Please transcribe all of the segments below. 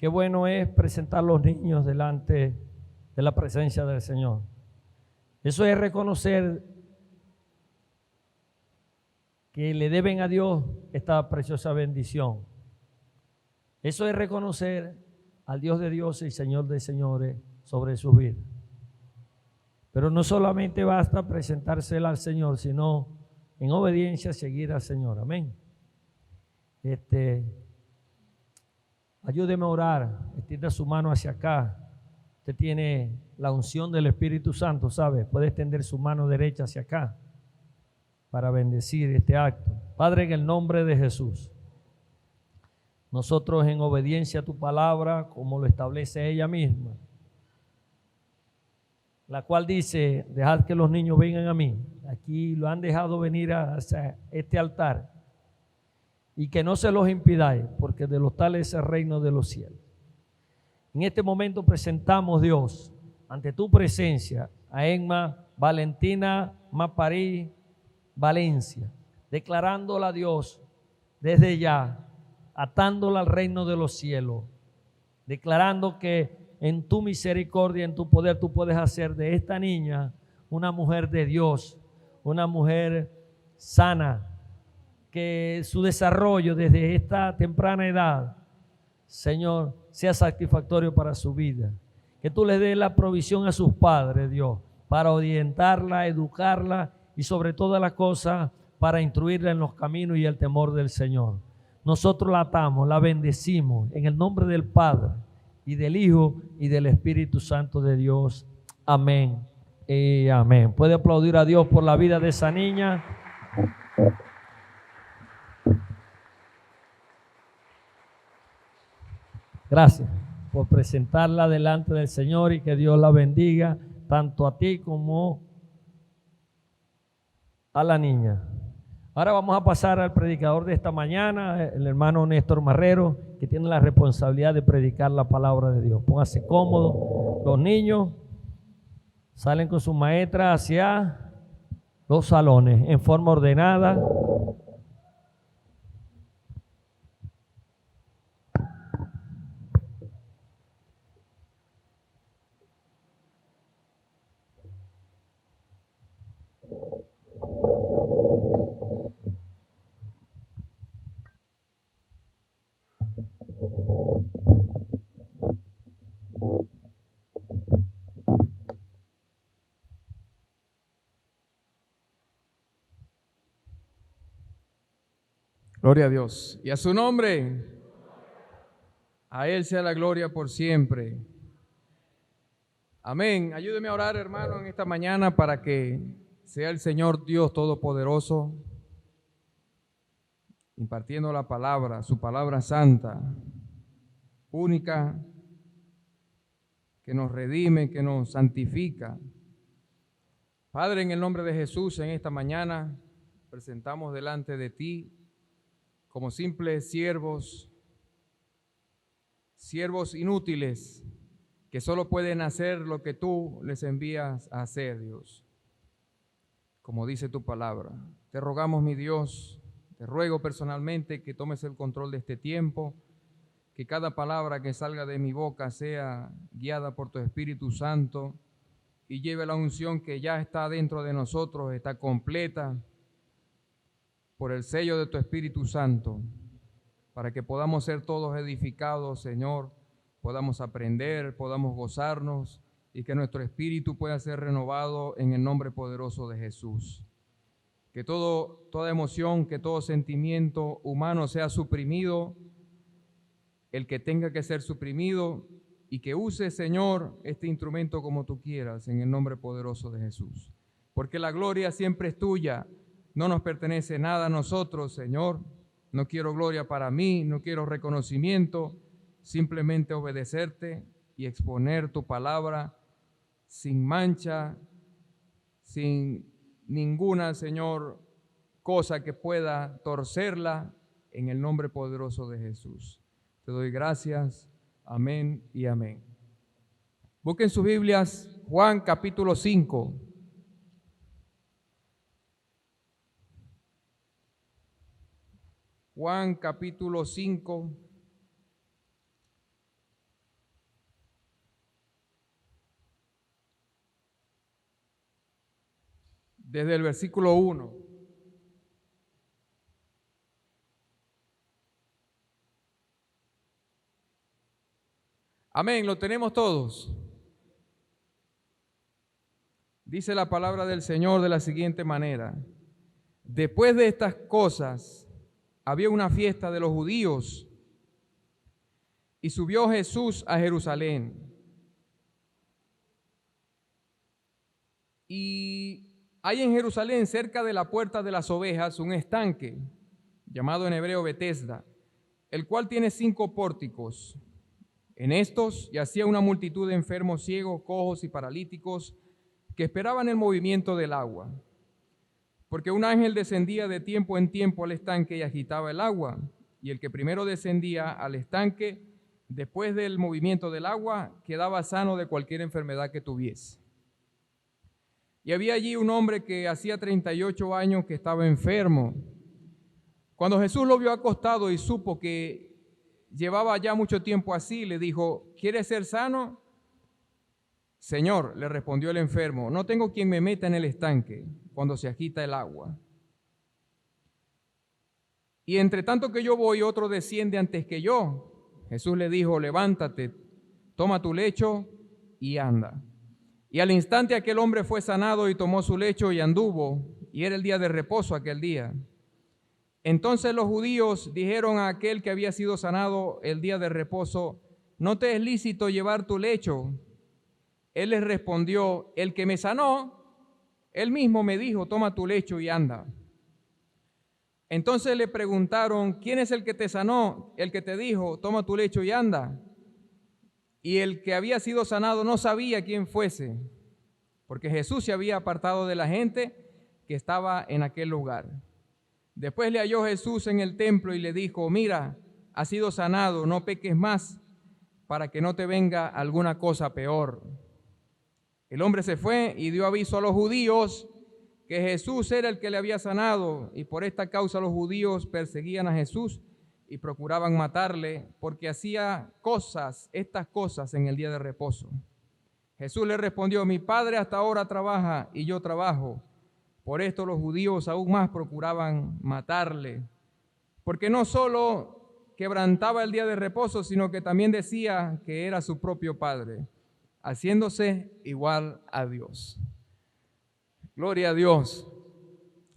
Qué bueno es presentar a los niños delante de la presencia del Señor. Eso es reconocer que le deben a Dios esta preciosa bendición. Eso es reconocer al Dios de dioses y Señor de señores sobre sus vidas. Pero no solamente basta presentársela al Señor, sino en obediencia seguir al Señor. Amén. Ayúdeme a orar, extienda su mano hacia acá. Usted tiene la unción del Espíritu Santo, ¿sabe? Puede extender su mano derecha hacia acá para bendecir este acto. Padre, en el nombre de Jesús, nosotros en obediencia a tu palabra, como lo establece ella misma, la cual dice, dejad que los niños vengan a mí. Aquí lo han dejado venir hacia este altar. Y que no se los impidáis, porque de los tales es el reino de los cielos. En este momento presentamos, Dios, ante tu presencia, a Emma Valentina Maparí Valencia, declarándola, Dios, desde ya, atándola al reino de los cielos, declarando que en tu misericordia, en tu poder, tú puedes hacer de esta niña una mujer de Dios, una mujer sana, que su desarrollo desde esta temprana edad, Señor, sea satisfactorio para su vida. Que tú le des la provisión a sus padres, Dios, para orientarla, educarla y sobre todas las cosas para instruirla en los caminos y el temor del Señor. Nosotros la atamos, la bendecimos en el nombre del Padre y del Hijo y del Espíritu Santo de Dios. Amén y amén. Puede aplaudir a Dios por la vida de esa niña. Gracias por presentarla delante del Señor y que Dios la bendiga tanto a ti como a la niña. Ahora vamos a pasar al predicador de esta mañana, el hermano Néstor Marrero, que tiene la responsabilidad de predicar la palabra de Dios. Póngase cómodo. Los niños salen con su maestra hacia los salones en forma ordenada. Gloria a Dios. Y a su nombre, a Él sea la gloria por siempre. Amén. Ayúdeme a orar, hermano, en esta mañana para que sea el Señor Dios Todopoderoso impartiendo la palabra, su palabra santa, única, que nos redime, que nos santifica. Padre, en el nombre de Jesús, en esta mañana presentamos delante de ti como simples siervos inútiles que solo pueden hacer lo que tú les envías a hacer, Dios. Como dice tu palabra, te rogamos, mi Dios, te ruego personalmente que tomes el control de este tiempo, que cada palabra que salga de mi boca sea guiada por tu Espíritu Santo y lleve la unción que ya está dentro de nosotros, está completa por el sello de tu Espíritu Santo, para que podamos ser todos edificados, Señor, podamos aprender, podamos gozarnos y que nuestro espíritu pueda ser renovado en el nombre poderoso de Jesús. Que toda emoción, que todo sentimiento humano sea suprimido, el que tenga que ser suprimido, y que use, Señor, este instrumento como tú quieras, en el nombre poderoso de Jesús. Porque la gloria siempre es tuya, no nos pertenece nada a nosotros, Señor. No quiero gloria para mí, no quiero reconocimiento, simplemente obedecerte y exponer tu palabra sin mancha, sin ninguna, Señor, cosa que pueda torcerla, en el nombre poderoso de Jesús. Te doy gracias. Amén y amén. Busquen sus Biblias, Juan capítulo 5. Juan capítulo 5. desde el versículo 1. Amén, lo tenemos todos. Dice la palabra del Señor de la siguiente manera: después de estas cosas, había una fiesta de los judíos y subió Jesús a Jerusalén. Y hay en Jerusalén, cerca de la puerta de las ovejas, un estanque, llamado en hebreo Betesda, el cual tiene 5 pórticos. En estos yacía una multitud de enfermos, ciegos, cojos y paralíticos que esperaban el movimiento del agua. Porque un ángel descendía de tiempo en tiempo al estanque y agitaba el agua. Y el que primero descendía al estanque, después del movimiento del agua, quedaba sano de cualquier enfermedad que tuviese. Y había allí un hombre que hacía 38 años que estaba enfermo. Cuando Jesús lo vio acostado y supo que llevaba ya mucho tiempo así, le dijo: ¿quieres ser sano? Señor, le respondió el enfermo, no tengo quien me meta en el estanque cuando se agita el agua. Y entre tanto que yo voy, otro desciende antes que yo. Jesús le dijo: levántate, toma tu lecho y anda. Y al instante aquel hombre fue sanado y tomó su lecho y anduvo, y era el día de reposo aquel día. Entonces los judíos dijeron a aquel que había sido sanado el día de reposo: ¿no te es lícito llevar tu lecho? Él les respondió: el que me sanó, él mismo me dijo: toma tu lecho y anda. Entonces le preguntaron: ¿quién es el que te sanó? El que te dijo: toma tu lecho y anda. Y el que había sido sanado no sabía quién fuese, porque Jesús se había apartado de la gente que estaba en aquel lugar. Después le halló Jesús en el templo y le dijo: mira, has sido sanado, no peques más, para que no te venga alguna cosa peor. El hombre se fue y dio aviso a los judíos que Jesús era el que le había sanado, y por esta causa los judíos perseguían a Jesús y procuraban matarle, porque hacía estas cosas en el día de reposo. Jesús le respondió: mi Padre hasta ahora trabaja y yo trabajo. Por esto los judíos aún más procuraban matarle, porque no solo quebrantaba el día de reposo, sino que también decía que era su propio Padre, haciéndose igual a Dios. Gloria a Dios.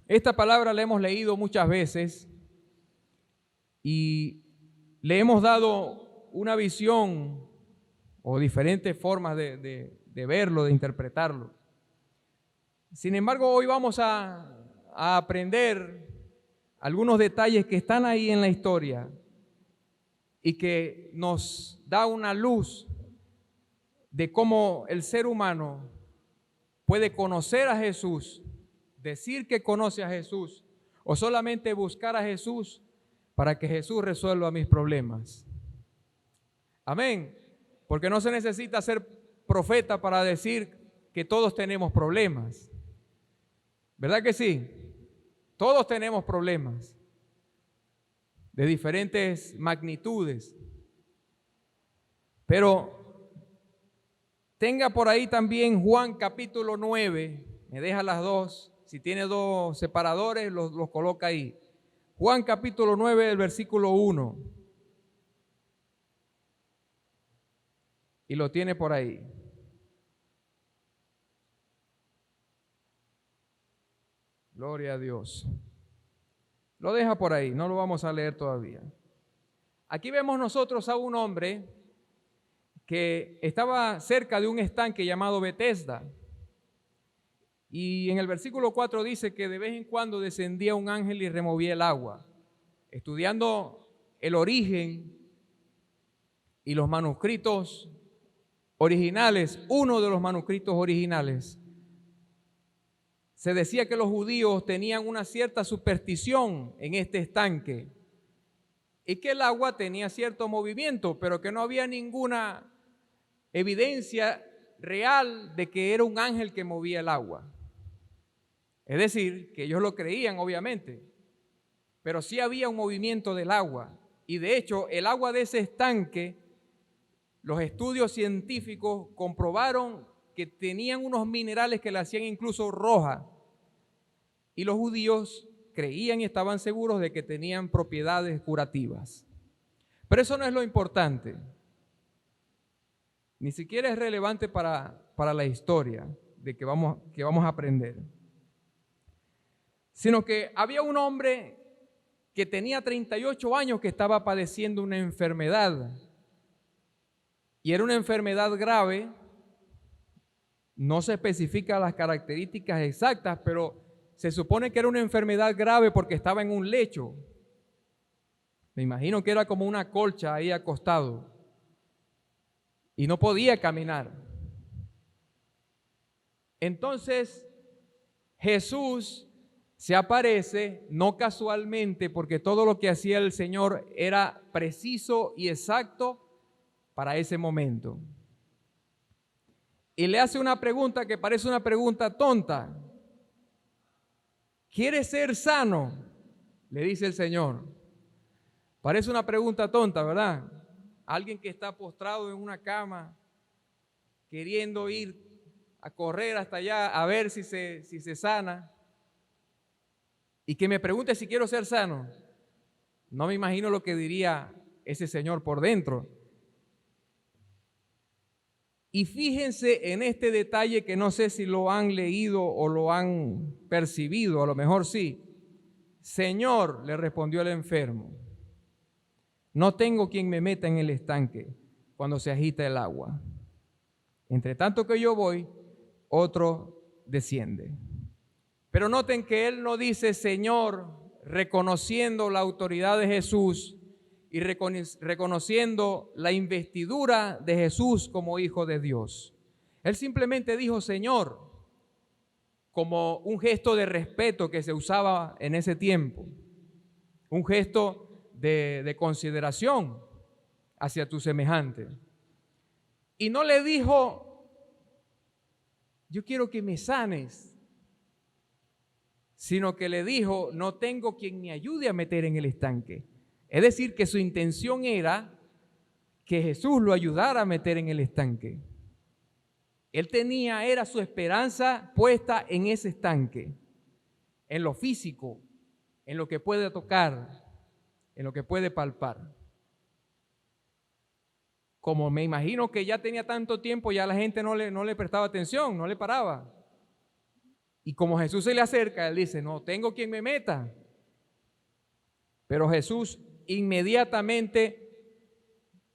Esta palabra la hemos leído muchas veces y le hemos dado una visión o diferentes formas de verlo, de interpretarlo. Sin embargo, hoy vamos a aprender algunos detalles que están ahí en la historia y que nos da una luz de cómo el ser humano puede conocer a Jesús, decir que conoce a Jesús, o solamente buscar a Jesús para que Jesús resuelva mis problemas. Amén. Porque no se necesita ser profeta para decir que todos tenemos problemas. ¿Verdad que sí? Todos tenemos problemas de diferentes magnitudes. Pero tenga por ahí también Juan capítulo 9, me deja las dos, si tiene 2 separadores los coloca ahí. Juan capítulo 9, el versículo 1. Y lo tiene por ahí. Gloria a Dios. Lo deja por ahí, no lo vamos a leer todavía. Aquí vemos nosotros a un hombre que estaba cerca de un estanque llamado Betesda. Y en el versículo 4 dice que de vez en cuando descendía un ángel y removía el agua. Estudiando el origen y los manuscritos originales, uno de los manuscritos originales, se decía que los judíos tenían una cierta superstición en este estanque y que el agua tenía cierto movimiento, pero que no había ninguna evidencia real de que era un ángel que movía el agua. Es decir, que ellos lo creían obviamente, pero sí había un movimiento del agua. Y de hecho, el agua de ese estanque, los estudios científicos comprobaron que tenían unos minerales que la hacían incluso roja, y los judíos creían y estaban seguros de que tenían propiedades curativas. Pero eso no es lo importante. Ni siquiera es relevante para la historia de que vamos a aprender. Sino que había un hombre que tenía 38 años que estaba padeciendo una enfermedad. Y era una enfermedad grave. No se especifican las características exactas, pero se supone que era una enfermedad grave porque estaba en un lecho. Me imagino que era como una colcha ahí acostado. Y no podía caminar. Entonces Jesús se aparece, no casualmente, porque todo lo que hacía el Señor era preciso y exacto para ese momento. Y le hace una pregunta que parece una pregunta tonta. ¿Quieres ser sano?, le dice el Señor. Parece una pregunta tonta, ¿verdad? Alguien que está postrado en una cama, queriendo ir a correr hasta allá a ver si se sana, y que me pregunte si quiero ser sano. No me imagino lo que diría ese señor por dentro. Y fíjense en este detalle que no sé si lo han leído o lo han percibido, a lo mejor sí. Señor, le respondió el enfermo, no tengo quien me meta en el estanque cuando se agita el agua. Entre tanto que yo voy, otro desciende. Pero noten que él no dice Señor, reconociendo la autoridad de Jesús y reconociendo la investidura de Jesús como Hijo de Dios. Él simplemente dijo Señor, como un gesto de respeto que se usaba en ese tiempo, un gesto de consideración hacia tu semejante. Y no le dijo, yo quiero que me sanes, sino que le dijo, no tengo quien me ayude a meter en el estanque. Es decir, que su intención era que Jesús lo ayudara a meter en el estanque. Él era su esperanza puesta en ese estanque, en lo físico, en lo que puede tocar, en lo que puede palpar. Como me imagino que ya tenía tanto tiempo, ya la gente no le prestaba atención, no le paraba. Y como Jesús se le acerca, él dice, no tengo quien me meta. Pero Jesús inmediatamente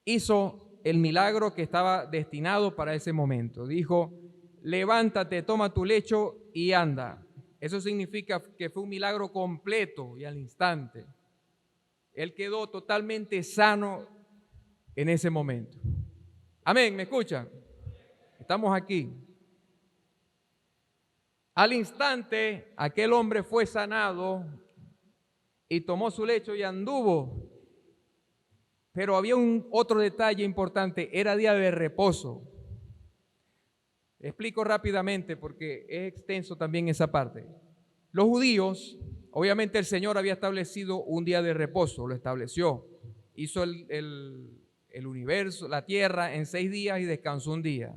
hizo el milagro que estaba destinado para ese momento. Dijo, levántate, toma tu lecho y anda. Eso significa que fue un milagro completo y al instante. Él quedó totalmente sano en ese momento. Amén, ¿me escuchan? Estamos aquí. Al instante, aquel hombre fue sanado y tomó su lecho y anduvo. Pero había otro detalle importante, era día de reposo. Explico rápidamente porque es extenso también esa parte. Los judíos, obviamente el Señor había establecido un día de reposo, lo estableció. Hizo el universo, la tierra en 6 días y descansó un día.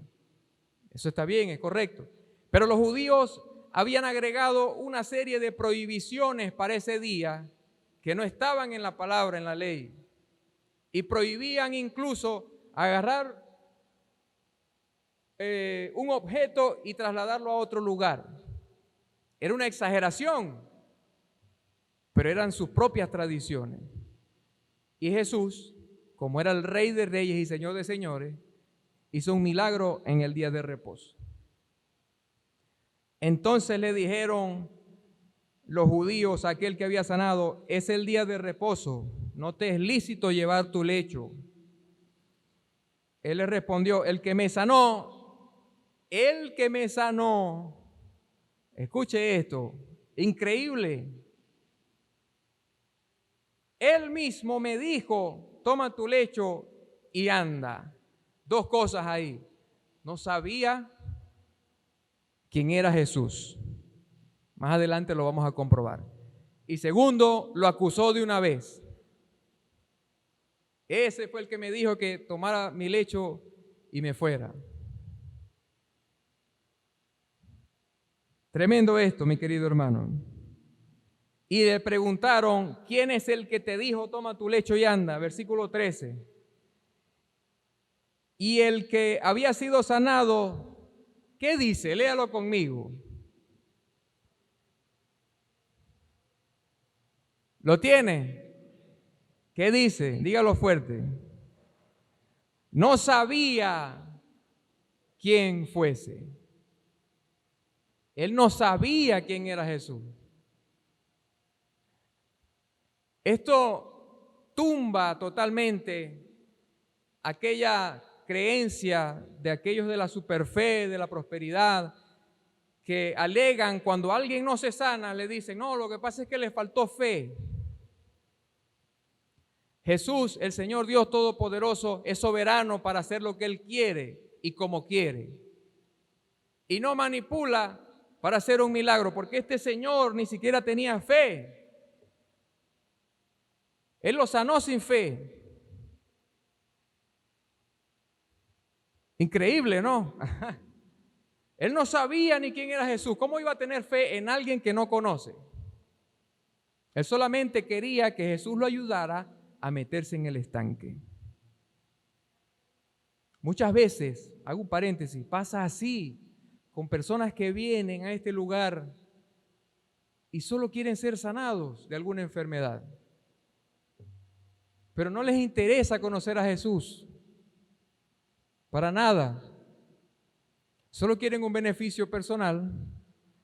Eso está bien, es correcto. Pero los judíos habían agregado una serie de prohibiciones para ese día que no estaban en la palabra, en la ley. Y prohibían incluso agarrar un objeto y trasladarlo a otro lugar. Era una exageración, pero eran sus propias tradiciones. Y Jesús, como era el Rey de Reyes y Señor de Señores, hizo un milagro en el día de reposo. Entonces le dijeron los judíos a aquel que había sanado, es el día de reposo, no te es lícito llevar tu lecho. Él le respondió, el que me sanó, escuche esto, increíble. Él mismo me dijo, toma tu lecho y anda. 2 cosas ahí. No sabía quién era Jesús. Más adelante lo vamos a comprobar. Y segundo, lo acusó de una vez. Ese fue el que me dijo que tomara mi lecho y me fuera. Tremendo esto, mi querido hermano. Y le preguntaron, ¿quién es el que te dijo, toma tu lecho y anda? Versículo 13. Y el que había sido sanado, ¿qué dice? Léalo conmigo. ¿Lo tiene? ¿Qué dice? Dígalo fuerte. No sabía quién fuese. Él no sabía quién era Jesús. Esto tumba totalmente aquella creencia de aquellos de la superfe, de la prosperidad, que alegan cuando alguien no se sana, le dicen, no, lo que pasa es que le faltó fe. Jesús, el Señor Dios Todopoderoso, es soberano para hacer lo que Él quiere y como quiere. Y no manipula para hacer un milagro, porque este Señor ni siquiera tenía fe. Él lo sanó sin fe. Increíble, ¿no? Él no sabía ni quién era Jesús. ¿Cómo iba a tener fe en alguien que no conoce? Él solamente quería que Jesús lo ayudara a meterse en el estanque. Muchas veces, hago un paréntesis, pasa así con personas que vienen a este lugar y solo quieren ser sanados de alguna enfermedad. Pero no les interesa conocer a Jesús. Para nada. Solo quieren un beneficio personal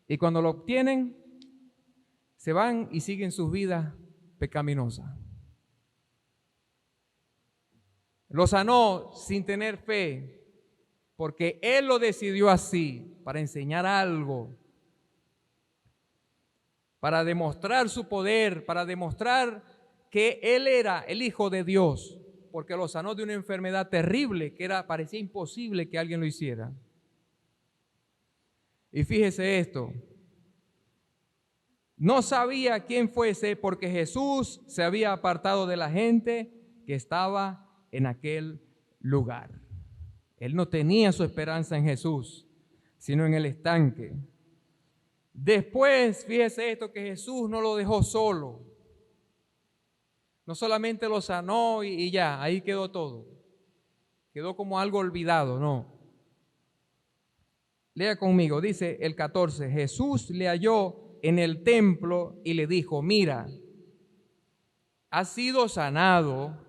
y cuando lo obtienen, se van y siguen sus vidas pecaminosas. Lo sanó sin tener fe, porque Él lo decidió así, para enseñar algo, para demostrar su poder, para demostrar que Él era el Hijo de Dios, porque lo sanó de una enfermedad terrible que parecía imposible que alguien lo hiciera. Y fíjese esto, no sabía quién fuese porque Jesús se había apartado de la gente que estaba en aquel lugar. Él no tenía su esperanza en Jesús, sino en el estanque. Después, fíjese esto, que Jesús no lo dejó solo. No solamente lo sanó y ya, ahí quedó todo. Quedó como algo olvidado, no. Lea conmigo, dice el 14, Jesús le halló en el templo y le dijo, mira, has sido sanado,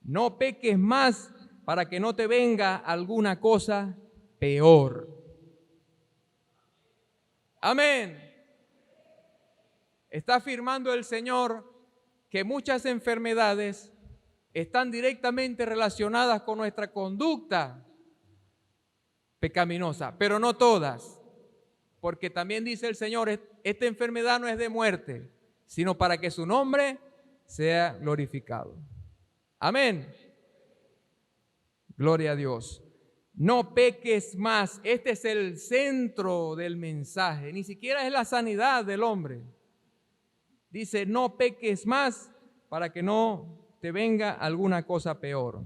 no peques más para que no te venga alguna cosa peor. Amén. Está afirmando el Señor que muchas enfermedades están directamente relacionadas con nuestra conducta pecaminosa, pero no todas, porque también dice el Señor, esta enfermedad no es de muerte, sino para que su nombre sea glorificado. Amén. Gloria a Dios. No peques más. Este es el centro del mensaje. Ni siquiera es la sanidad del hombre. Dice, no peques más para que no te venga alguna cosa peor.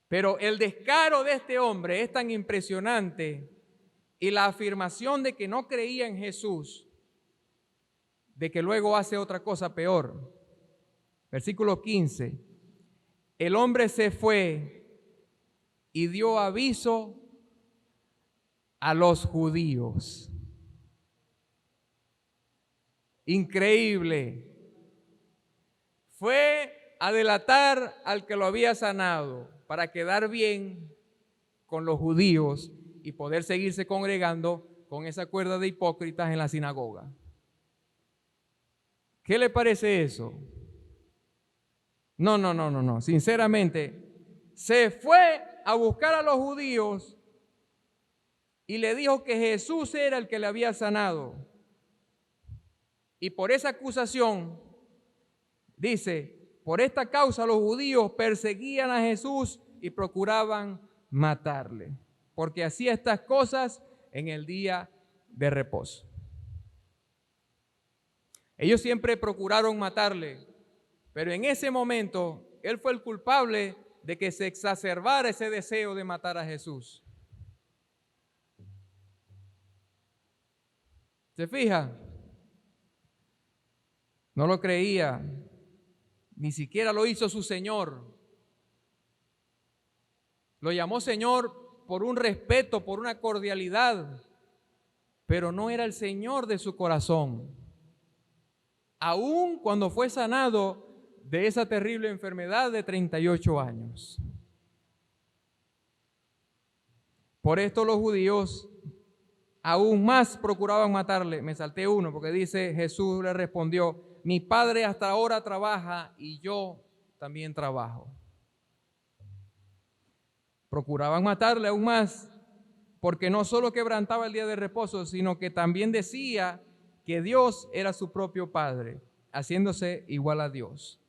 Pero el descaro de este hombre es tan impresionante y la afirmación de que no creía en Jesús, de que luego hace otra cosa peor. Versículo 15. El hombre se fue y dio aviso a los judíos. Increíble. Fue a delatar al que lo había sanado para quedar bien con los judíos y poder seguirse congregando con esa cuerda de hipócritas en la sinagoga. ¿Qué le parece eso? No. Sinceramente, se fue a buscar a los judíos y le dijo que Jesús era el que le había sanado. Y por esa acusación, dice, por esta causa los judíos perseguían a Jesús y procuraban matarle, porque hacía estas cosas en el día de reposo. Ellos siempre procuraron matarle, pero en ese momento él fue el culpable de que se exacerbara ese deseo de matar a Jesús. ¿Se fija? No lo creía, ni siquiera lo hizo su Señor. Lo llamó Señor por un respeto, por una cordialidad, pero no era el Señor de su corazón. Aún cuando fue sanado de esa terrible enfermedad de 38 años. Por esto los judíos aún más procuraban matarle. Me salté uno porque dice, Jesús le respondió, mi Padre hasta ahora trabaja y yo también trabajo. Procuraban matarle aún más porque no solo quebrantaba el día de reposo, sino que también decía que Dios era su propio Padre, haciéndose igual a Dios.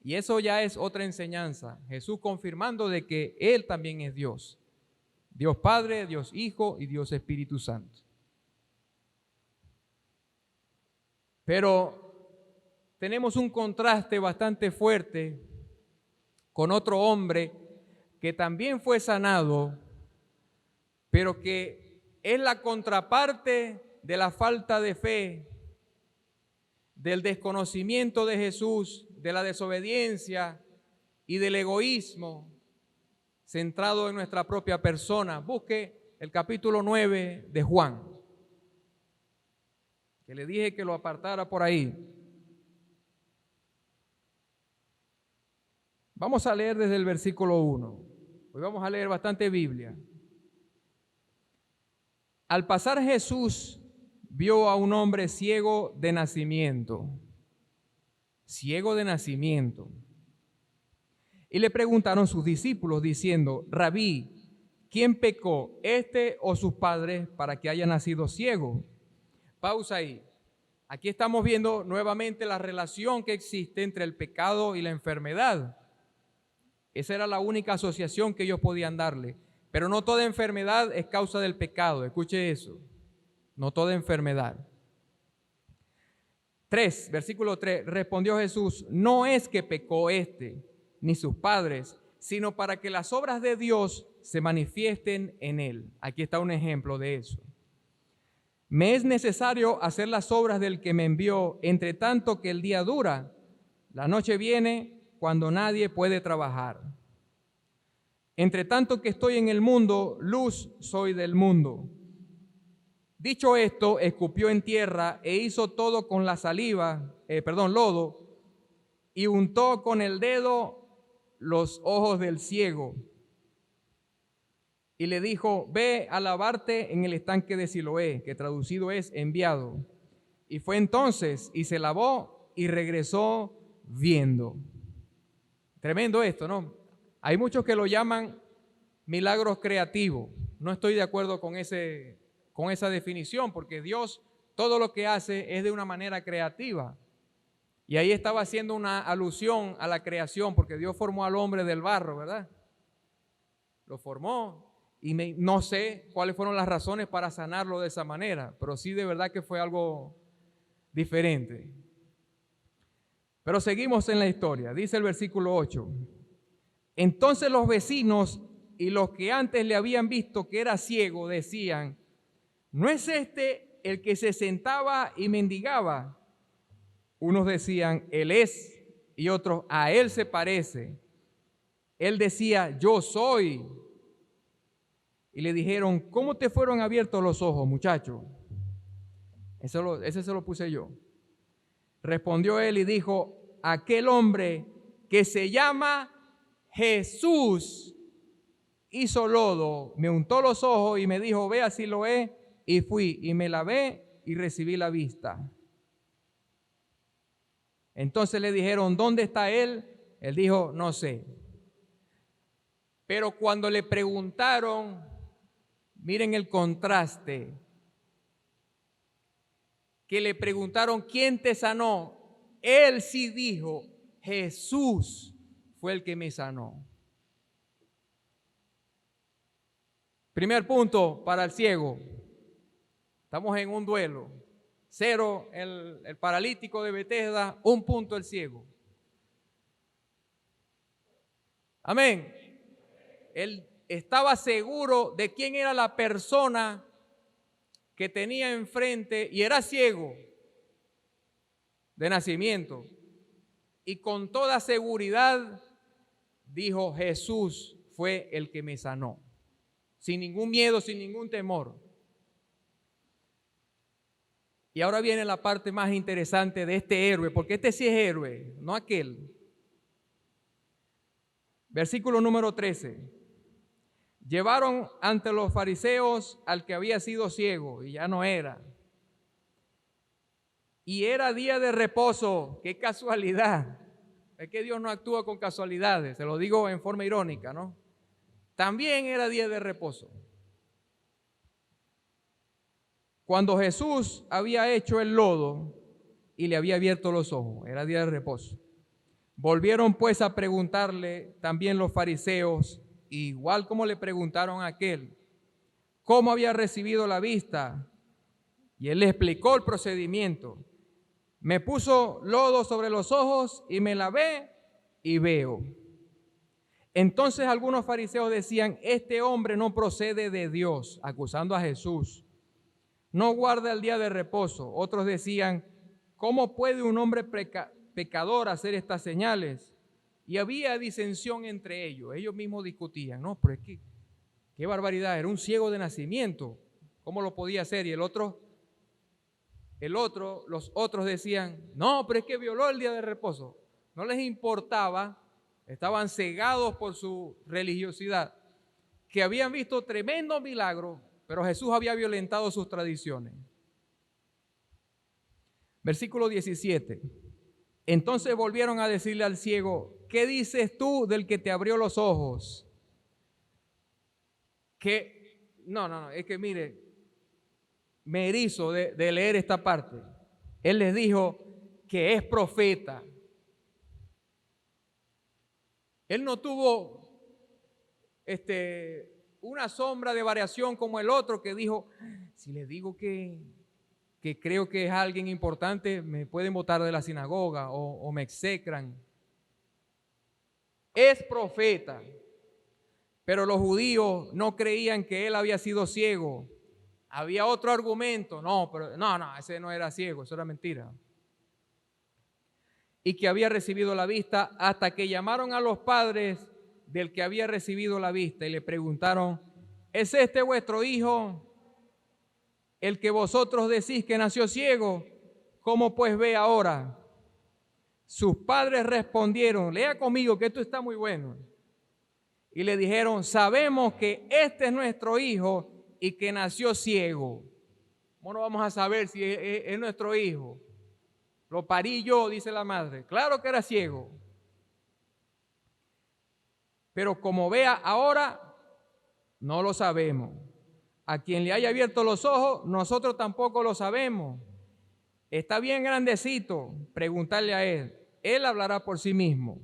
Y eso ya es otra enseñanza. Jesús confirmando de que Él también es Dios. Dios Padre, Dios Hijo y Dios Espíritu Santo. Pero tenemos un contraste bastante fuerte con otro hombre que también fue sanado, pero que es la contraparte de la falta de fe, del desconocimiento de Jesús, de la desobediencia y del egoísmo centrado en nuestra propia persona. Busque el capítulo 9 de Juan, que le dije que lo apartara por ahí. Vamos a leer desde el versículo 1. Hoy vamos a leer bastante Biblia. Al pasar Jesús vio a un hombre ciego de nacimiento. Ciego de nacimiento. Y le preguntaron sus discípulos diciendo, Rabí, ¿quién pecó, este o sus padres, para que haya nacido ciego? Pausa ahí. Aquí estamos viendo nuevamente la relación que existe entre el pecado y la enfermedad. Esa era la única asociación que ellos podían darle. Pero no toda enfermedad es causa del pecado. Escuche eso. No toda enfermedad. 3, versículo 3. Respondió Jesús, no es que pecó este ni sus padres, sino para que las obras de Dios se manifiesten en él. Aquí está un ejemplo de eso. Me es necesario hacer las obras del que me envió, entre tanto que el día dura. La noche viene cuando nadie puede trabajar. Entre tanto que estoy en el mundo, luz soy del mundo. Dicho esto, escupió en tierra e hizo todo con la lodo, y untó con el dedo los ojos del ciego. Y le dijo, ve a lavarte en el estanque de Siloé, que traducido es enviado. Y fue entonces y se lavó y regresó viendo. Tremendo esto, ¿no? Hay muchos que lo llaman milagros creativos. No estoy de acuerdo con esa definición, porque Dios todo lo que hace es de una manera creativa. Y ahí estaba haciendo una alusión a la creación, porque Dios formó al hombre del barro, ¿verdad? Lo formó y no sé cuáles fueron las razones para sanarlo de esa manera, pero sí de verdad que fue algo diferente. Pero seguimos en la historia. Dice el versículo 8. Entonces los vecinos y los que antes le habían visto que era ciego decían, ¿no es este el que se sentaba y mendigaba? Unos decían, él es, y otros, a él se parece. Él decía, yo soy. Y le dijeron, ¿cómo te fueron abiertos los ojos, muchacho? Ese se lo puse yo. Respondió él y dijo, aquel hombre que se llama Jesús hizo lodo, me untó los ojos y me dijo, ve a Siloé, y fui y me lavé y recibí la vista. Entonces le dijeron, ¿dónde está él? Él dijo, no sé. Pero cuando le preguntaron, miren el contraste, que le preguntaron, ¿quién te sanó? Él sí dijo, Jesús fue el que me sanó. Primer punto para el ciego. Estamos en un duelo. 0 el paralítico de Betesda, 1 punto el ciego. Amén. Él estaba seguro de quién era la persona que tenía enfrente y era ciego. de nacimiento. Y con toda seguridad dijo: Jesús fue el que me sanó. Sin ningún miedo, sin ningún temor. Y ahora viene la parte más interesante de este héroe, porque este sí es héroe, no aquel. Versículo número 13. Llevaron ante los fariseos al que había sido ciego y ya no era. Y era día de reposo. ¡Qué casualidad! Es que Dios no actúa con casualidades, se lo digo en forma irónica, ¿no? También era día de reposo. Cuando Jesús había hecho el lodo y le había abierto los ojos, era día de reposo. Volvieron pues a preguntarle también los fariseos, igual como le preguntaron a aquel, cómo había recibido la vista. Y él le explicó el procedimiento. Me puso lodo sobre los ojos y me lavé y veo. Entonces algunos fariseos decían: este hombre no procede de Dios, acusando a Jesús. No guarda el día de reposo. Otros decían: ¿cómo puede un hombre pecador hacer estas señales? Y había disensión entre ellos. Ellos mismos discutían. No, pero es que, qué barbaridad, era un ciego de nacimiento. ¿Cómo lo podía hacer? Y los otros decían: no, pero es que violó el día de reposo. No les importaba, estaban cegados por su religiosidad, que habían visto tremendo milagro, pero Jesús había violentado sus tradiciones. Versículo 17. Entonces volvieron a decirle al ciego: ¿qué dices tú del que te abrió los ojos? No, es que mire, me erizo de leer esta parte. Él les dijo que es profeta. Él no tuvo una sombra de variación como el otro que dijo: si les digo que creo que es alguien importante, me pueden botar de la sinagoga o me execran. Es profeta. Pero los judíos no creían que él había sido ciego. Había otro argumento. No, ese no era ciego, eso era mentira. Y que había recibido la vista, hasta que llamaron a los padres del que había recibido la vista y le preguntaron: ¿es este vuestro hijo, el que vosotros decís que nació ciego? ¿Cómo pues ve ahora? Sus padres respondieron, lea conmigo que esto está muy bueno, y le dijeron: sabemos que este es nuestro hijo y que nació ciego. ¿Cómo no vamos a saber si es nuestro hijo? Lo parí yo, dice la madre. Claro que era ciego. Pero como vea ahora, no lo sabemos. A quien le haya abierto los ojos, nosotros tampoco lo sabemos. Está bien grandecito, preguntarle a él. Él hablará por sí mismo.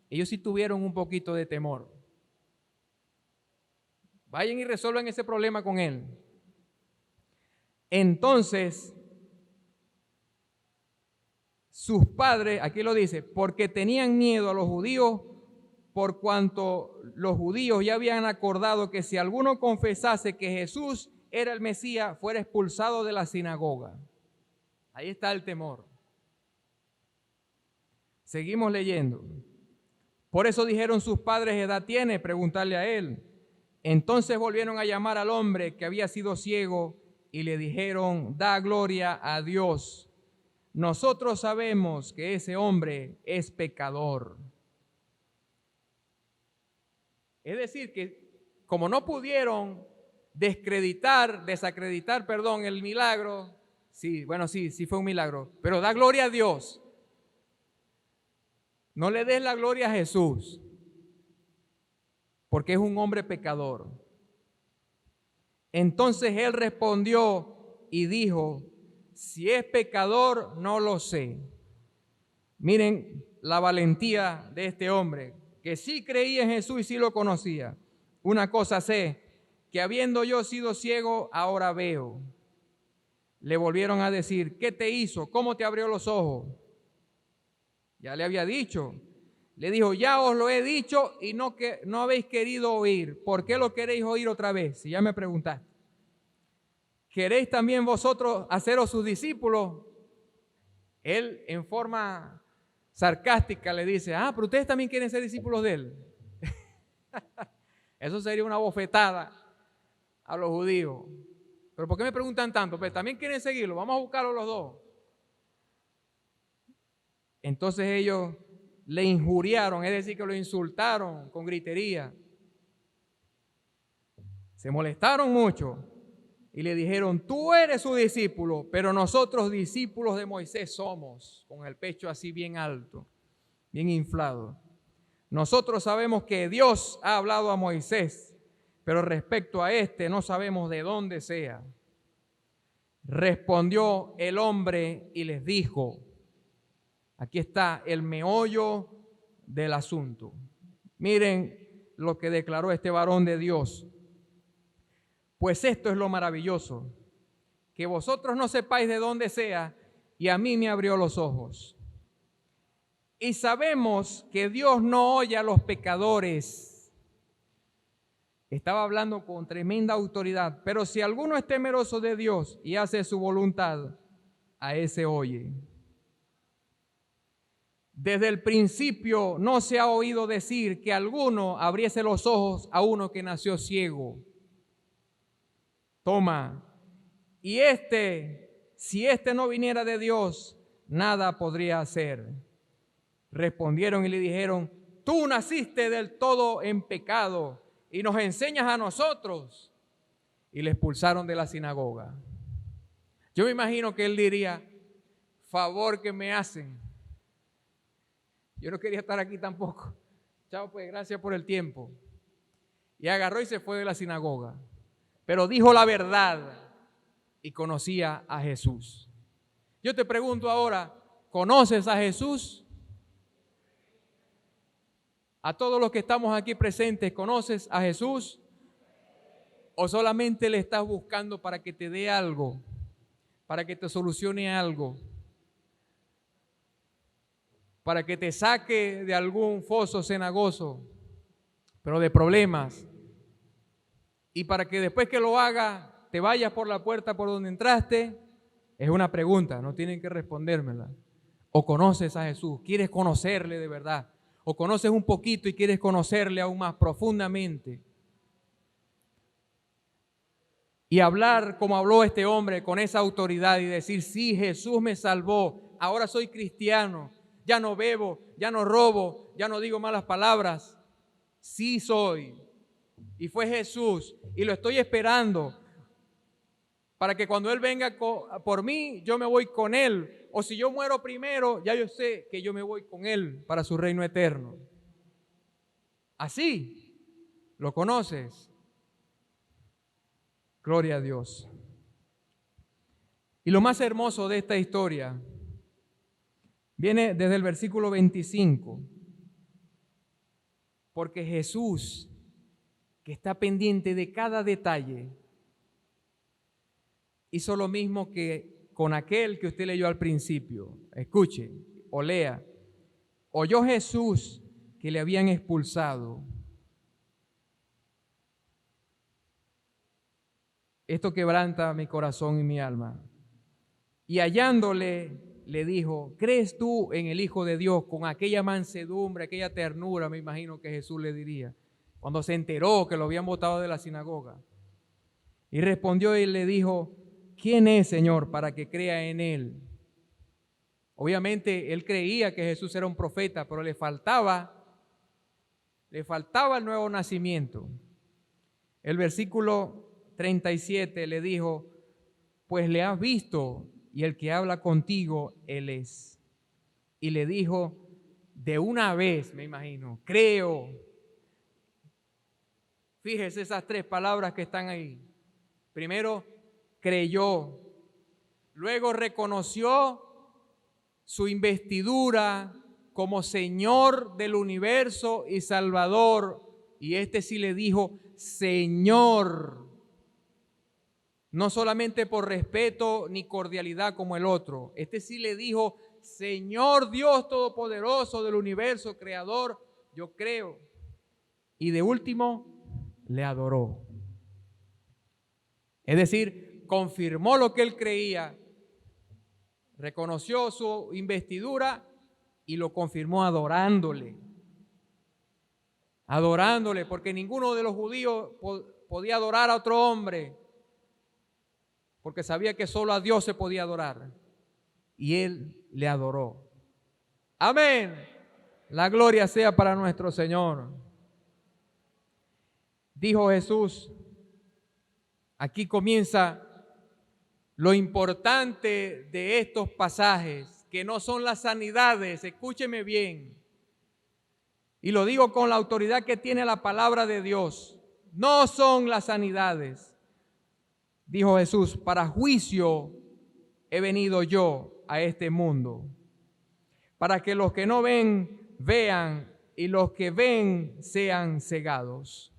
Ellos sí tuvieron un poquito de temor. Vayan y resuelvan ese problema con él. Entonces, sus padres, aquí lo dice, porque tenían miedo a los judíos, por cuanto los judíos ya habían acordado que si alguno confesase que Jesús era el Mesías, fuera expulsado de la sinagoga. Ahí está el temor. Seguimos leyendo. Por eso dijeron sus padres: ¿edad tiene? Preguntarle a él. Entonces volvieron a llamar al hombre que había sido ciego y le dijeron: da gloria a Dios. Nosotros sabemos que ese hombre es pecador. Es decir, que como no pudieron desacreditar, el milagro, sí fue un milagro, pero da gloria a Dios. No le des la gloria a Jesús, porque es un hombre pecador. Entonces él respondió y dijo: si es pecador, no lo sé. Miren la valentía de este hombre, que sí creía en Jesús y sí lo conocía. Una cosa sé, que habiendo yo sido ciego, ahora veo. Le volvieron a decir: ¿qué te hizo? ¿Cómo te abrió los ojos? Ya le había dicho. Le dijo: ya os lo he dicho y no habéis querido oír. ¿Por qué lo queréis oír otra vez? Si ya me preguntaste. ¿Queréis también vosotros haceros sus discípulos? Él en forma sarcástica le dice, pero ustedes también quieren ser discípulos de él. Eso sería una bofetada a los judíos. ¿Pero por qué me preguntan tanto? Pues también quieren seguirlo, vamos a buscarlo los dos. Entonces ellos le injuriaron, es decir, que lo insultaron con gritería. Se molestaron mucho y le dijeron, tú eres su discípulo, pero nosotros discípulos de Moisés somos, con el pecho así bien alto, bien inflado. Nosotros sabemos que Dios ha hablado a Moisés, pero respecto a este no sabemos de dónde sea. Respondió el hombre y les dijo, aquí está el meollo del asunto. Miren lo que declaró este varón de Dios. Pues esto es lo maravilloso, que vosotros no sepáis de dónde sea, y a mí me abrió los ojos. Y sabemos que Dios no oye a los pecadores. Estaba hablando con tremenda autoridad, pero si alguno es temeroso de Dios y hace su voluntad, a ese oye. Desde el principio no se ha oído decir que alguno abriese los ojos a uno que nació ciego. Toma, y si no viniera de Dios, nada podría hacer. Respondieron y le dijeron, tú naciste del todo en pecado y nos enseñas a nosotros. Y le expulsaron de la sinagoga. Yo me imagino que él diría, favor que me hacen. Yo no quería estar aquí tampoco. Chao, pues gracias por el tiempo. Y agarró y se fue de la sinagoga. Pero dijo la verdad y conocía a Jesús. Yo te pregunto ahora, ¿conoces a Jesús? A todos los que estamos aquí presentes, ¿conoces a Jesús? ¿O solamente le estás buscando para que te dé algo? Para que te solucione algo? Para que te saque de algún foso cenagoso, pero de problemas. Y para que después que lo haga, te vayas por la puerta por donde entraste. Es una pregunta, no tienen que respondérmela. ¿O conoces a Jesús? ¿Quieres conocerle de verdad? ¿O conoces un poquito y quieres conocerle aún más profundamente? Y hablar como habló este hombre con esa autoridad y decir, sí, Jesús me salvó, ahora soy cristiano, ya no bebo, ya no robo, ya no digo malas palabras. Sí soy. Y fue Jesús y lo estoy esperando para que cuando Él venga por mí, yo me voy con Él. O si yo muero primero, ya yo sé que yo me voy con Él para su reino eterno. Así, ¿lo conoces? Gloria a Dios. Y lo más hermoso de esta historia viene desde el versículo 25. Porque Jesús, que está pendiente de cada detalle, hizo lo mismo que con aquel que usted leyó al principio. Escuche o lea. Oyó Jesús que le habían expulsado. Esto quebranta mi corazón y mi alma. Y hallándole, le dijo, ¿crees tú en el Hijo de Dios? Con aquella mansedumbre, aquella ternura, me imagino que Jesús le diría, cuando se enteró que lo habían botado de la sinagoga. Y respondió y le dijo, ¿quién es, Señor, para que crea en Él? Obviamente, él creía que Jesús era un profeta, pero le faltaba el nuevo nacimiento. El versículo 37 le dijo, pues le has visto y el que habla contigo, Él es. Y le dijo, de una vez, me imagino, creo. Fíjese esas tres palabras que están ahí. Primero, creyó. Luego reconoció su investidura como Señor del universo y Salvador. Y sí le dijo, Señor. No solamente por respeto ni cordialidad como el otro. Sí le dijo, Señor Dios Todopoderoso del universo, Creador, yo creo. Y de último, le adoró. Es decir, confirmó lo que él creía. reconoció su investidura y lo confirmó adorándole. Adorándole, porque ninguno de los judíos podía adorar a otro hombre, porque sabía que solo a Dios se podía adorar. Y él le adoró. Amén. La gloria sea para nuestro Señor. Dijo Jesús, aquí comienza lo importante de estos pasajes, que no son las sanidades, escúcheme bien. Y lo digo con la autoridad que tiene la palabra de Dios. No son las sanidades. Dijo Jesús, para juicio he venido yo a este mundo, para que los que no ven, vean, y los que ven sean cegados.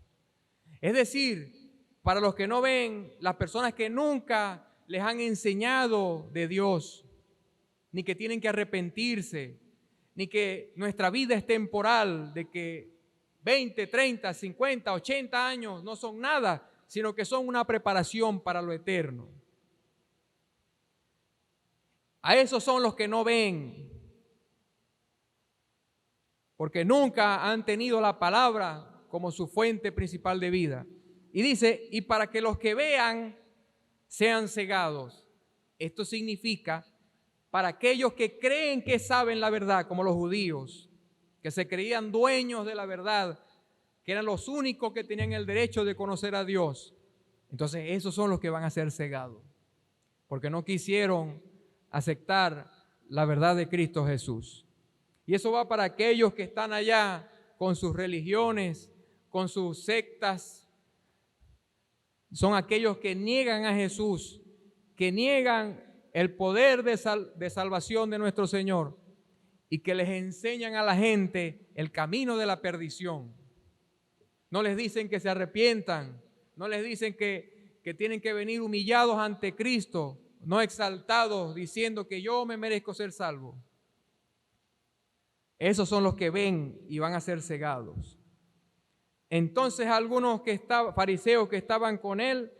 Es decir, para los que no ven, las personas que nunca les han enseñado de Dios, ni que tienen que arrepentirse, ni que nuestra vida es temporal, de que 20, 30, 50, 80 años no son nada, sino que son una preparación para lo eterno. A esos son los que no ven, porque nunca han tenido la palabra como su fuente principal de vida. Y dice, y para que los que vean sean cegados. Esto significa para aquellos que creen que saben la verdad, como los judíos, que se creían dueños de la verdad, que eran los únicos que tenían el derecho de conocer a Dios. Entonces esos son los que van a ser cegados, porque no quisieron aceptar la verdad de Cristo Jesús. Y eso va para aquellos que están allá con sus religiones, con sus sectas. Son aquellos que niegan a Jesús, que niegan el poder de salvación de nuestro Señor y que les enseñan a la gente el camino de la perdición. No les dicen que se arrepientan, no les dicen que tienen que venir humillados ante Cristo, no exaltados diciendo que yo me merezco ser salvo. Esos son los que ven y van a ser cegados. Entonces algunos fariseos que estaban con él,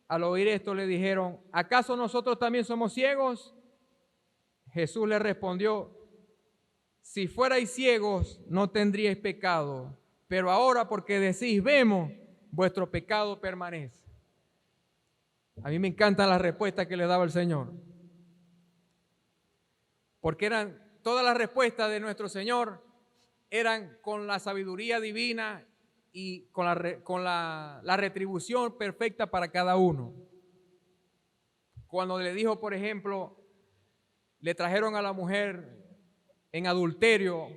al oír esto le dijeron, ¿acaso nosotros también somos ciegos? Jesús le respondió, si fuerais ciegos no tendríais pecado, pero ahora porque decís vemos, vuestro pecado permanece. A mí me encanta la respuesta que le daba el Señor, porque todas las respuestas de nuestro Señor eran con la sabiduría divina y con la retribución perfecta para cada uno. Cuando le dijo, por ejemplo, le trajeron a la mujer en adulterio,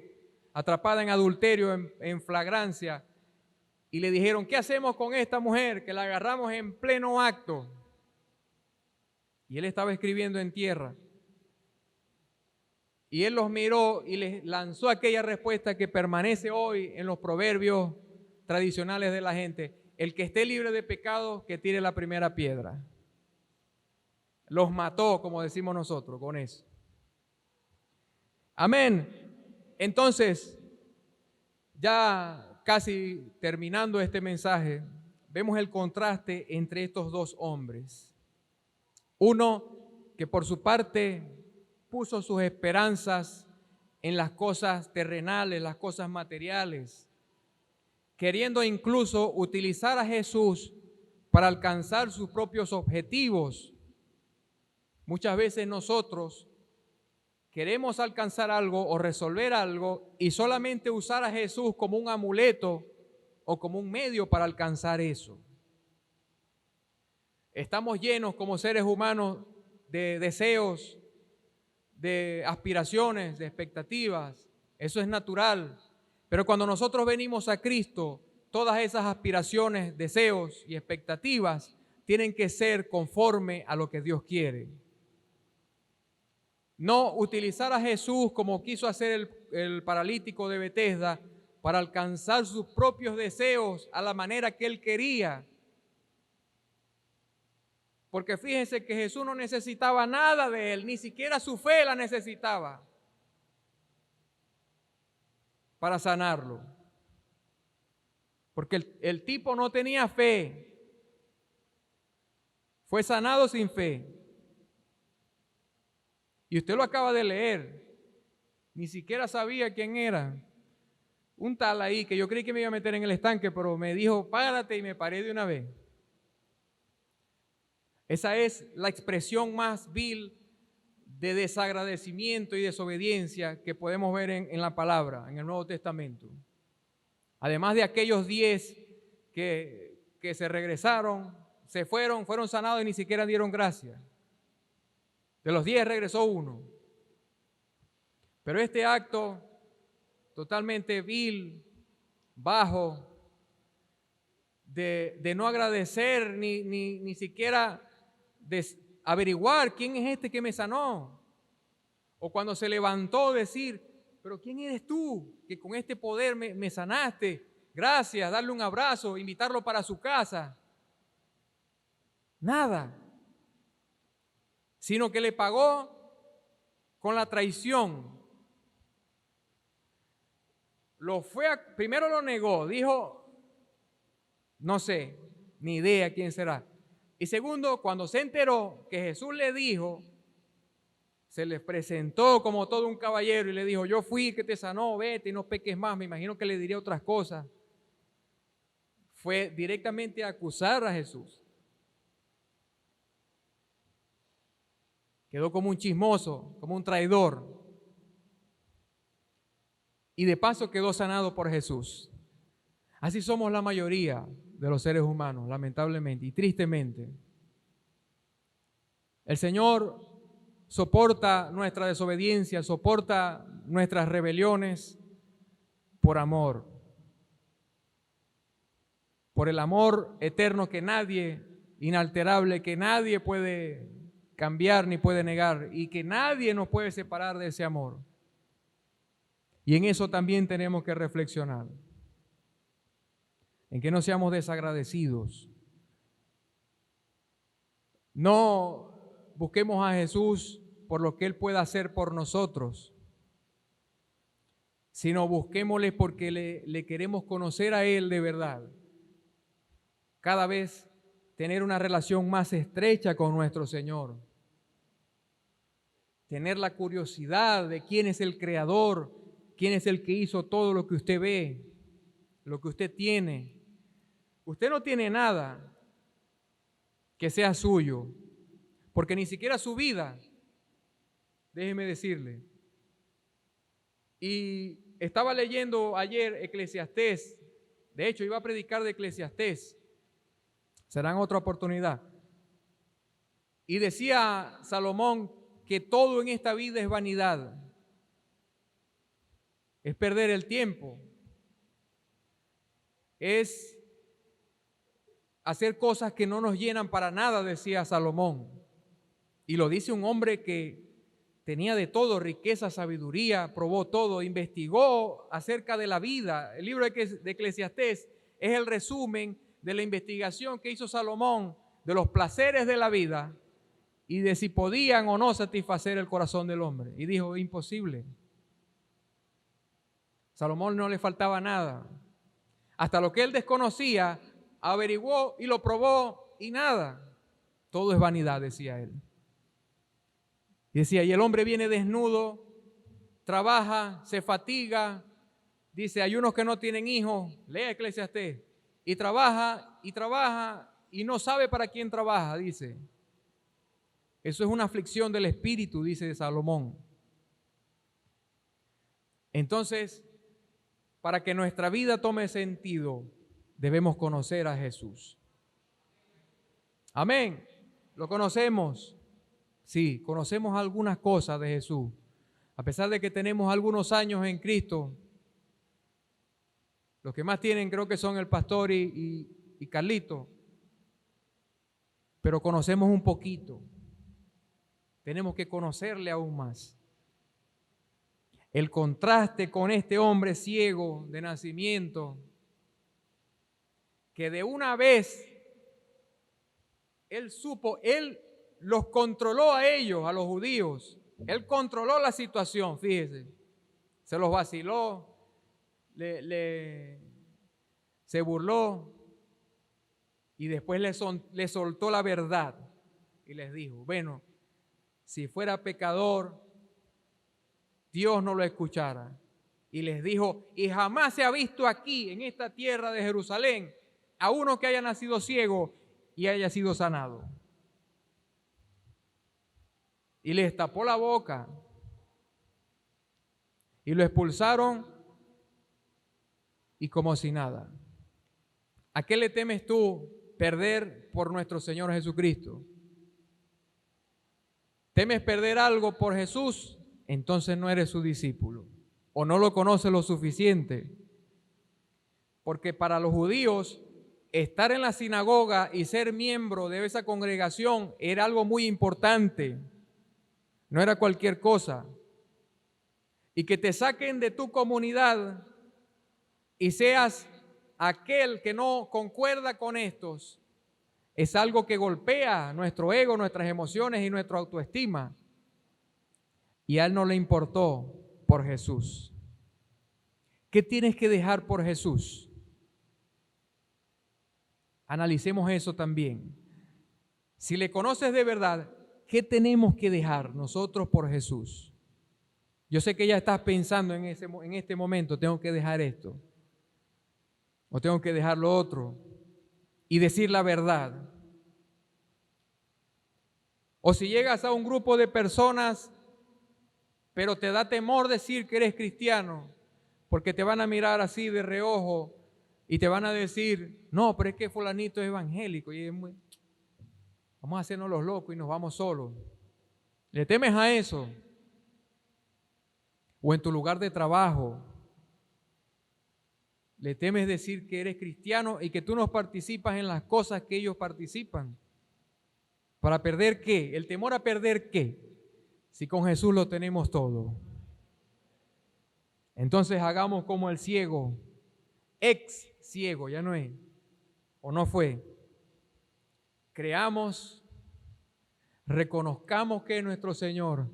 atrapada en adulterio, en flagrancia, y le dijeron, ¿qué hacemos con esta mujer que la agarramos en pleno acto? Y él estaba escribiendo en tierra. Y él los miró y les lanzó aquella respuesta que permanece hoy en los proverbios tradicionales de la gente. El que esté libre de pecado, que tire la primera piedra. Los mató, como decimos nosotros, con eso. Amén. Entonces, ya casi terminando este mensaje, vemos el contraste entre estos dos hombres. Uno que por su parte puso sus esperanzas en las cosas terrenales, las cosas materiales, queriendo incluso utilizar a Jesús para alcanzar sus propios objetivos. Muchas veces nosotros queremos alcanzar algo o resolver algo y solamente usar a Jesús como un amuleto o como un medio para alcanzar eso. Estamos llenos como seres humanos de deseos, de aspiraciones, de expectativas. Eso es natural. Pero cuando nosotros venimos a Cristo, todas esas aspiraciones, deseos y expectativas tienen que ser conforme a lo que Dios quiere. No utilizar a Jesús como quiso hacer el paralítico de Betesda para alcanzar sus propios deseos a la manera que él quería. Porque fíjense que Jesús no necesitaba nada de él, ni siquiera su fe la necesitaba para sanarlo. Porque el tipo no tenía fe, fue sanado sin fe. Y usted lo acaba de leer. Ni siquiera sabía quién era. Un tal ahí que yo creí que me iba a meter en el estanque, pero me dijo, párate, y me paré de una vez. Esa es la expresión más vil de desagradecimiento y desobediencia que podemos ver en la palabra, en el Nuevo Testamento. Además de aquellos 10 que se regresaron, se fueron sanados y ni siquiera dieron gracias. De los 10 regresó uno. Pero este acto totalmente vil, bajo, de no agradecer ni siquiera de averiguar quién es este que me sanó. O cuando se levantó decir, pero ¿quién eres tú que con este poder me sanaste? Gracias, darle un abrazo, invitarlo para su casa. Nada. Sino que le pagó con la traición. Primero lo negó, dijo, no sé, ni idea quién será. Y segundo, cuando se enteró que Jesús le dijo, se le presentó como todo un caballero y le dijo, yo fui el que te sanó, vete y no peques más. Me imagino que le diría otras cosas. Fue directamente a acusar a Jesús. Quedó como un chismoso, como un traidor. Y de paso quedó sanado por Jesús. Así somos la mayoría de los seres humanos, lamentablemente y tristemente. El Señor soporta nuestra desobediencia, soporta nuestras rebeliones por amor. Por el amor eterno que nadie, inalterable, que nadie puede cambiar ni puede negar y que nadie nos puede separar de ese amor. Y en eso también tenemos que reflexionar, en que no seamos desagradecidos. No busquemos a Jesús por lo que Él pueda hacer por nosotros, sino busquémosle porque le queremos conocer a Él de verdad. Cada vez tener una relación más estrecha con nuestro Señor. Tener la curiosidad de quién es el Creador, quién es el que hizo todo lo que usted ve, lo que usted tiene. Usted no tiene nada que sea suyo, porque ni siquiera su vida, déjeme decirle. Y estaba leyendo ayer Eclesiastés, de hecho iba a predicar de Eclesiastés, será en otra oportunidad. Y decía Salomón que todo en esta vida es vanidad, es perder el tiempo, es hacer cosas que no nos llenan para nada, decía Salomón. Y lo dice un hombre que tenía de todo, riqueza, sabiduría, probó todo, investigó acerca de la vida. El libro de Eclesiastés es el resumen de la investigación que hizo Salomón de los placeres de la vida y de si podían o no satisfacer el corazón del hombre. Y dijo, imposible. Salomón no le faltaba nada. Hasta lo que él desconocía, averiguó y lo probó y nada. Todo es vanidad, decía él. Y decía, y el hombre viene desnudo, trabaja, se fatiga. Dice, hay unos que no tienen hijos, lea Eclesiastés, y trabaja y no sabe para quién trabaja, dice. Eso es una aflicción del espíritu, dice Salomón. Entonces, para que nuestra vida tome sentido, debemos conocer a Jesús. Amén. ¿Lo conocemos? Sí, conocemos algunas cosas de Jesús. A pesar de que tenemos algunos años en Cristo, los que más tienen creo que son el pastor y Carlito, pero conocemos un poquito. Tenemos que conocerle aún más. El contraste con este hombre ciego de nacimiento, que de una vez él los controló a ellos, a los judíos. Él controló la situación, fíjese. Se los vaciló, se burló y después le soltó la verdad y les dijo, bueno, si fuera pecador, Dios no lo escuchara. Y les dijo, y jamás se ha visto aquí, en esta tierra de Jerusalén, a uno que haya nacido ciego y haya sido sanado. Y les tapó la boca. Y lo expulsaron y como si nada. ¿A qué le temes tú perder por nuestro Señor Jesucristo? ¿Temes perder algo por Jesús? Entonces no eres su discípulo o no lo conoces lo suficiente. Porque para los judíos, estar en la sinagoga y ser miembro de esa congregación era algo muy importante. No era cualquier cosa. Y que te saquen de tu comunidad y seas aquel que no concuerda con estos, es algo que golpea nuestro ego, nuestras emociones y nuestra autoestima. Y a él no le importó por Jesús. ¿Qué tienes que dejar por Jesús? Analicemos eso también. Si le conoces de verdad, ¿qué tenemos que dejar nosotros por Jesús? Yo sé que ya estás pensando en este momento, tengo que dejar esto, o tengo que dejar lo otro, y decir la verdad. O si llegas a un grupo de personas, pero te da temor decir que eres cristiano, porque te van a mirar así de reojo y te van a decir, no, pero es que fulanito es evangélico y vamos a hacernos los locos y nos vamos solos. ¿Le temes a eso? O en tu lugar de trabajo, le temes decir que eres cristiano y que tú no participas en las cosas que ellos participan. ¿Para perder qué? ¿El temor a perder qué? Si con Jesús lo tenemos todo. Entonces hagamos como el ciego, ex ciego, ya no es, o no fue. Creamos, reconozcamos que es nuestro Señor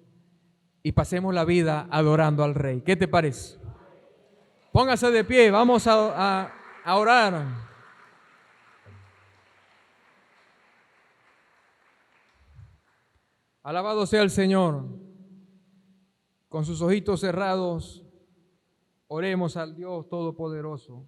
y pasemos la vida adorando al Rey. ¿Qué te parece? Póngase de pie, vamos a orar. Alabado sea el Señor. Con sus ojitos cerrados, oremos al Dios Todopoderoso.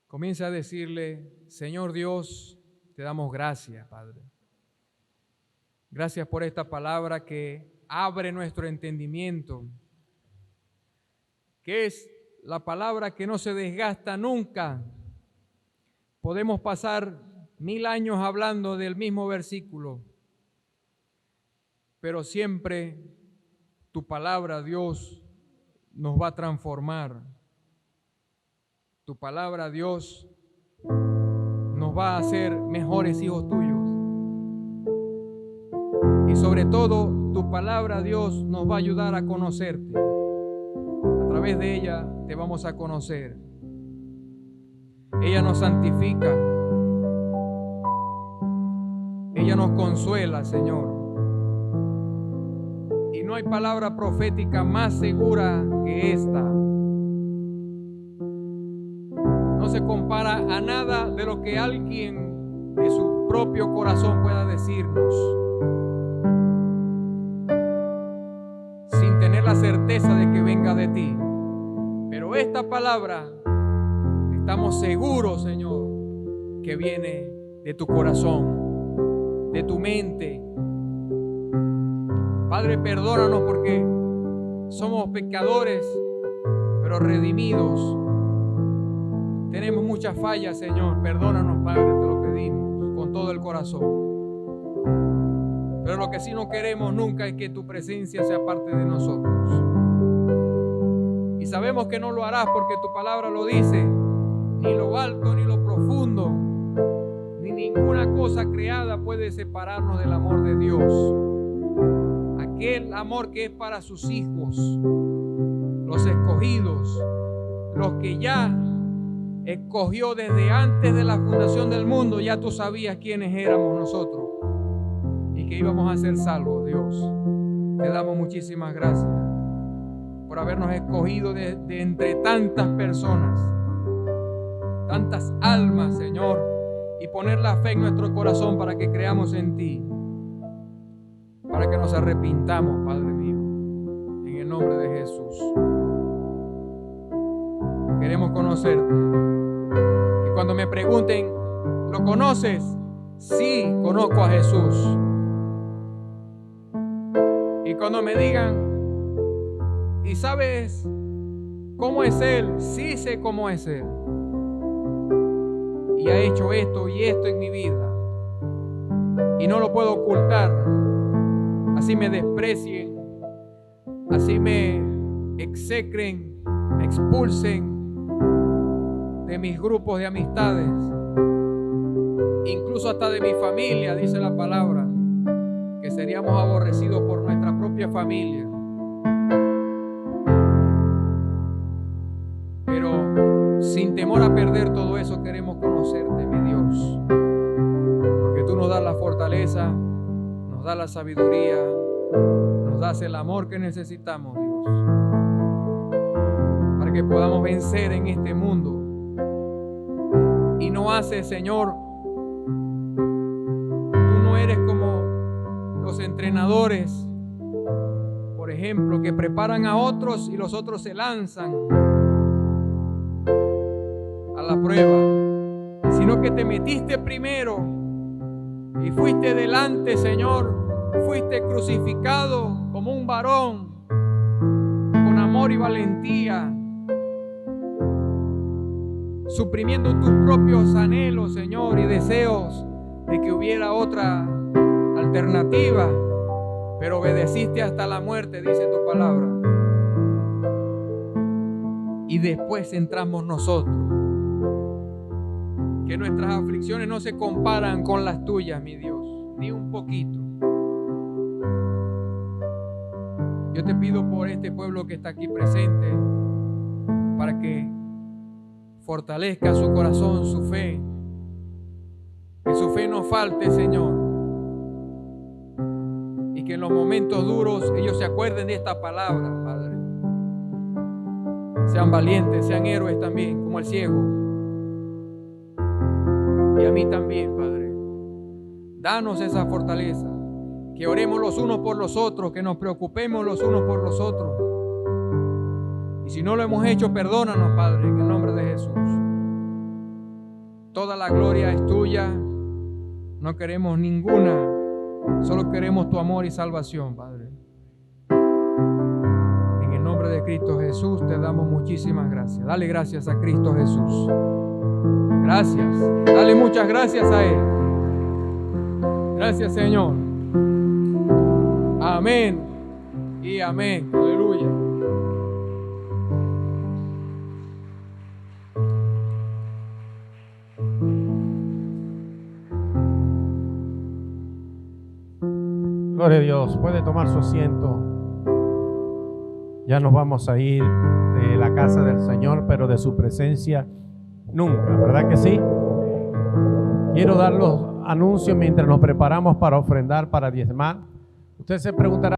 Comienza a decirle, Señor Dios, te damos gracias, Padre. Gracias por esta palabra que abre nuestro entendimiento, que es la palabra que no se desgasta nunca. Podemos pasar 1000 años hablando del mismo versículo, pero siempre tu palabra, Dios, nos va a transformar. Tu palabra, Dios, nos va a hacer mejores hijos tuyos. Y sobre todo, tu palabra, Dios, nos va a ayudar a conocerte. A través de ella te vamos a conocer. Ella nos santifica. Ella nos consuela, Señor. Y no hay palabra profética más segura que esta. No se compara a nada de lo que alguien de su propio corazón pueda decirnos, sin tener la certeza de que venga de ti. Pero esta palabra, estamos seguros, Señor, que viene de tu corazón, de tu mente. Padre, perdónanos porque somos pecadores, pero redimidos. Tenemos muchas fallas, Señor. Perdónanos, Padre, te lo pedimos con todo el corazón. Pero lo que sí no queremos nunca es que tu presencia sea parte de nosotros. Y sabemos que no lo harás porque tu palabra lo dice. Ni lo alto, ni lo profundo, ni ninguna cosa creada puede separarnos del amor de Dios. Aquel amor que es para sus hijos, los escogidos, los que ya escogió desde antes de la fundación del mundo. Ya tú sabías quiénes éramos nosotros y que íbamos a ser salvos, Dios. Te damos muchísimas gracias por habernos escogido de entre tantas personas tantas almas, Señor, y poner la fe en nuestro corazón para que creamos en ti, para que nos arrepintamos, Padre mío, en el nombre de Jesús. Queremos conocerte. Que cuando me pregunten, ¿lo conoces? Sí, conozco a Jesús. Y cuando me digan, ¿y sabes cómo es Él? Sí sé cómo es Él. Y ha hecho esto y esto en mi vida. Y no lo puedo ocultar. Así me desprecien, así me execren, me expulsen de mis grupos de amistades, incluso hasta de mi familia, dice la palabra, que seríamos aborrecidos por nuestra propia familia. Pero sin temor a perder todo eso, queremos conocerte, mi Dios, porque tú nos das la fortaleza, nos das la sabiduría, nos das el amor que necesitamos, Dios, para que podamos vencer en este mundo. Y no haces, Señor, tú no eres como los entrenadores, por ejemplo, que preparan a otros y los otros se lanzan a la prueba, sino que te metiste primero y fuiste delante, Señor, fuiste crucificado como un varón, con amor y valentía, suprimiendo tus propios anhelos, Señor, y deseos de que hubiera otra alternativa, pero obedeciste hasta la muerte, dice tu palabra. Y después entramos nosotros. Que nuestras aflicciones no se comparan con las tuyas, mi Dios, ni un poquito. Yo te pido por este pueblo que está aquí presente, para que fortalezca su corazón, su fe. Que su fe no falte, Señor. Y que en los momentos duros ellos se acuerden de esta palabra, Padre. Sean valientes, sean héroes también, como el ciego. Y a mí también, Padre. Danos esa fortaleza. Que oremos los unos por los otros, que nos preocupemos los unos por los otros. Y si no lo hemos hecho, perdónanos, Padre, en el nombre de Jesús. Toda la gloria es tuya. No queremos ninguna. Solo queremos tu amor y salvación, Padre. En el nombre de Cristo Jesús te damos muchísimas gracias. Dale gracias a Cristo Jesús. Gracias. Dale muchas gracias a Él. Gracias, Señor. Amén y amén. Aleluya. Gloria a Dios. Puede tomar su asiento. Ya nos vamos a ir de la casa del Señor, pero de su presencia nunca, ¿verdad que sí? Quiero dar los anuncios mientras nos preparamos para ofrendar, para diezmar. Usted se preguntará: